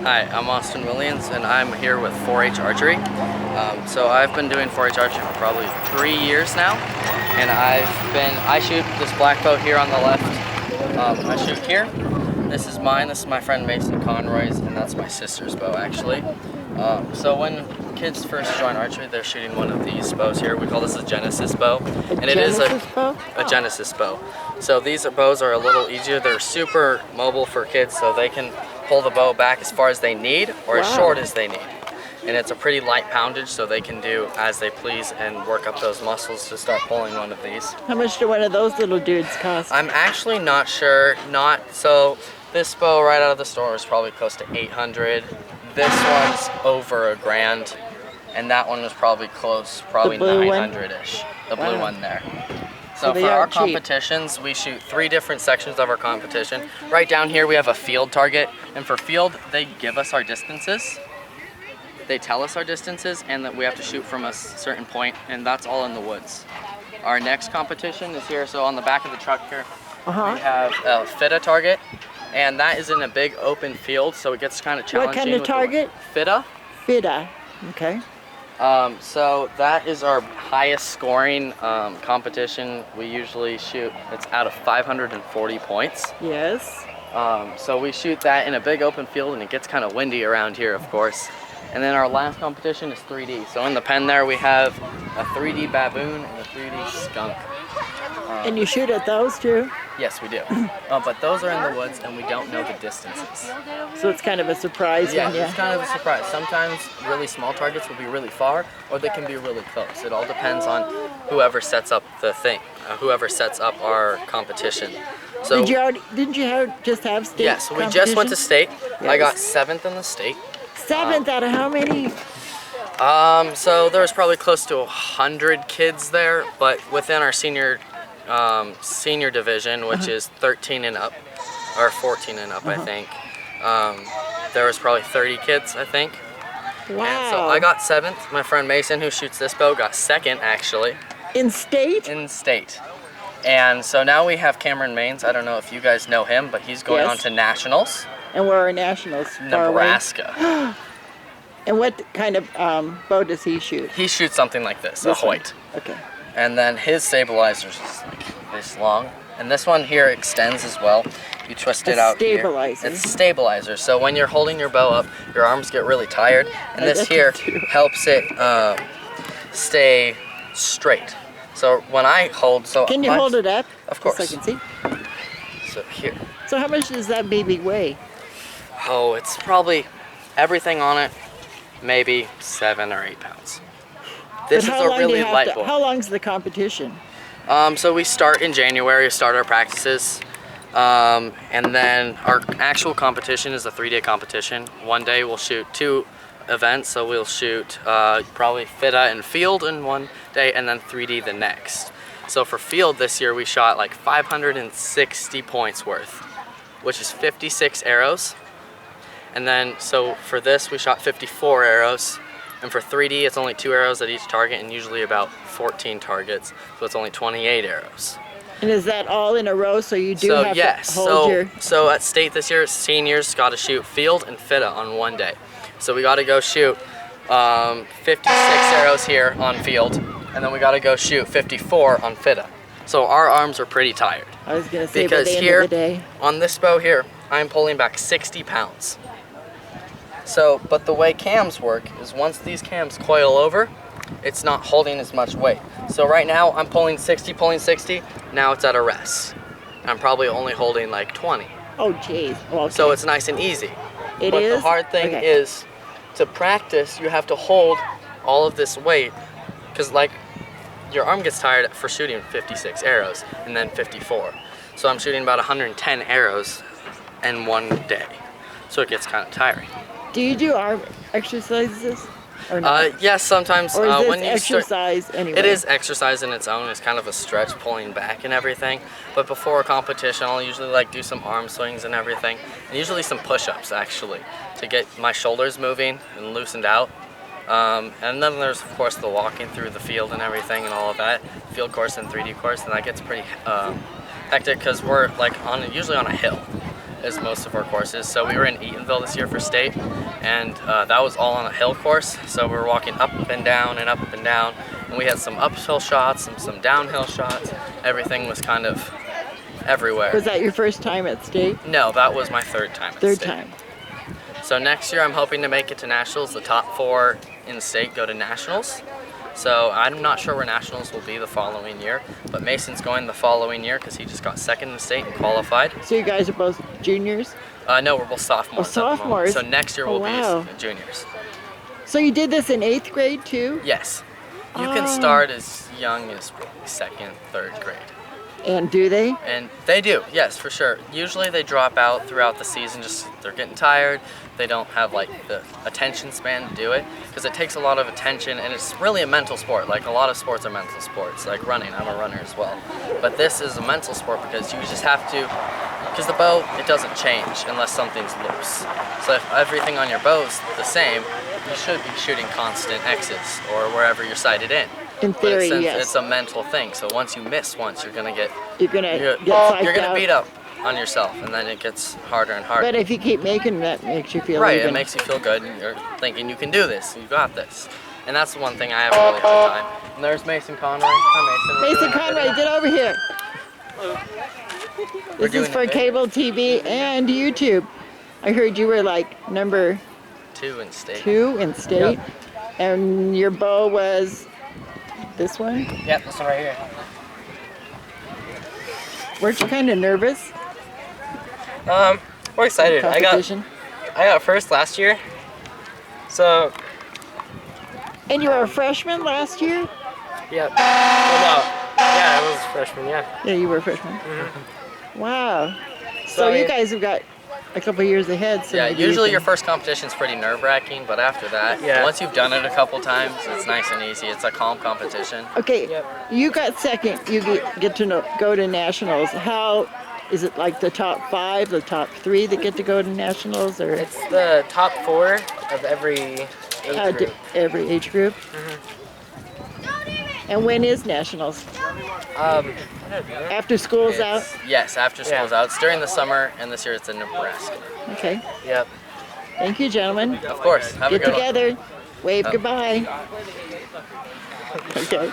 Hi, I'm Austin Williams and I'm here with 4-H Archery. So I've been doing 4-H Archery for probably 3 years now, and I shoot this black bow here on the left. I shoot here. This is mine, this is my friend Mason Conroy's, and that's my sister's bow actually. So when kids first join archery, they're shooting one of these bows here. We call this a Genesis bow. And it is a Genesis bow. So these bows are a little easier. They're super mobile for kids, so they can pull the bow back as far as they need or as short as they need. And it's a pretty light poundage, so they can do as they please and work up those muscles to start pulling one of these. How much do one of those little dudes cost? I'm actually not sure. So this bow right out of the store is probably close to $800. This one's over $1,000, and that one was probably probably 900-ish. The blue one there. So for our competitions, we shoot 3 different sections of our competition. Right down here we have a field target, and for field they give us our distances. They tell us our distances and that we have to shoot from a certain point, and that's all in the woods. Our next competition is here, so on the back of the truck here we have a FFA target, and that is in a big open field, so it gets kind of challenging. What kind of target? FFA. FFA, okay. So that is our highest scoring competition. We usually shoot, it's out of 540 points. Yes. So we shoot that in a big open field, and it gets kind of windy around here, of course. And then our last competition is 3D. So in the pen there we have a 3D baboon and a 3D skunk. And you shoot at those too? Yes, we do. But those are in the woods, and we don't know the distances. So it's kind of a surprise. Yeah, it's kind of a surprise. Sometimes really small targets will be really far, or they can be really close. It all depends on whoever sets up the thing, whoever sets up our competition. So didn't you just have state? Yes, we just went to state. Yes. I got 7th in the state. 7th out of how many? So there was probably close to 100 kids there, but within our senior division, which is 13 and up, or 14 and up, I think. There was probably 30 kids, I think. Wow. And so I got 7th. My friend Mason, who shoots this bow, got 2nd, actually. In state? In state. And so now we have Cameron Maines. I don't know if you guys know him, but he's going on to nationals. And where are nationals? Nebraska. And what kind of bow does he shoot? He shoots something like this, a Hoyt. Okay. And then his stabilizer's just like this long. And this one here extends as well. You twist it out here. It's stabilizer. So when you're holding your bow up, your arms get really tired. And this here helps it stay straight. So when I hold, Can you hold it up? Of course. So I can see. So here. So how much does that baby weigh? Oh, it's probably everything on it, maybe 7 or 8 pounds. This is a really light bow. How long's the competition? So we start in January, start our practices, and then our actual competition is a 3-day competition. One day we'll shoot 2 events, so we'll shoot probably FFA and field in one day, and then 3D the next. So for field this year we shot like 560 points worth, which is 56 arrows. And then so for this we shot 54 arrows. And for 3D, it's only 2 arrows at each target, and usually about 14 targets, so it's only 28 arrows. And is that all in a row, so you do have to hold your... So at state this year, seniors got to shoot field and FFA on one day. So we got to go shoot 56 arrows here on field, and then we got to go shoot 54 on FFA. So our arms are pretty tired. I was going to say, because by the end here, of the day. On this bow here, I'm pulling back 60 pounds. So, but the way cams work is once these cams coil over, it's not holding as much weight. So right now I'm pulling 60, now it's at a rest. I'm probably only holding like 20. Oh geez. Okay. So it's nice and easy. But the hard thing is to practice, you have to hold all of this weight, because like your arm gets tired for shooting 56 arrows and then 54. So I'm shooting about 110 arrows in one day. So it gets kind of tiring. Do you do arm exercises or not? Yes, sometimes. Or is this when you exercise anyway? It is exercise in its own. It's kind of a stretch, pulling back and everything. But before a competition, I'll usually like do some arm swings and everything, and usually some push-ups actually to get my shoulders moving and loosened out. And then there's of course the walking through the field and everything and all of that, field course and 3D course, and that gets pretty hectic because we're like usually on a hill. is most of our courses. So we were in Eatonville this year for state, and that was all on a hill course. So we were walking up and down and up and down, and we had some uphill shots and some downhill shots. Everything was kind of everywhere. Was that your first time at state? No, that was my third time at Third state. time. So next year I'm hoping to make it to nationals. The top 4 in state go to nationals. So I'm not sure where nationals will be the following year, but Mason's going the following year because he just got second in state and qualified. So you guys are both juniors? No, we're both sophomores. Oh, sophomores. So next year we'll be juniors. So you did this in 8th grade too? Yes. You can start as young as probably 2nd, 3rd grade. And do they? And they do, yes, for sure. Usually they drop out throughout the season, just they're getting tired. They don't have like the attention span to do it because it takes a lot of attention, and it's really a mental sport. Like a lot of sports are mental sports, like running. I'm a runner as well. But this is a mental sport because you just have to, because the bow, it doesn't change unless something's loose. So if everything on your bow is the same, you should be shooting constant X's or wherever you're sighted in. In theory, but since yes. it's a mental thing, so once you miss once, you're gonna get psyched beat up on yourself, and then it gets harder and harder. But if you keep making that, makes you feel right. even. It makes you feel good, and you're thinking you can do this, you got this, and that's the one thing I have a really hard time. And there's Mason Conroy. Hi, Mason. Mason Conroy, get over here. This is for cable TV and YouTube. I heard you were like number 2 in state. 2 in state, Yep. and your bow was this one? Yep, this one right here. Weren't you kind of nervous? We're excited. I got first last year. So. And you were a freshman last year? Yep. Well, no. Yeah, I was a freshman. Yeah. Yeah, you were a freshman. Mm-hmm. Wow. So you guys have got a couple years ahead. So yeah, usually your first competition's pretty nerve-wracking, but after that, once you've done it a couple times, it's nice and easy. It's a calm competition. Okay, you got second. You get to go to nationals. How is it? Like the top 5, the top 3 that get to go to nationals, or it's the top 4 of every age group. Every age group. Mm-hmm. And when is nationals? After school's out? Yes, after school's out. It's during the summer, and this year it's in Nebraska. Okay. Yep. Thank you, gentlemen. Of course. Have a Get good one. together. Wave goodbye. Okay.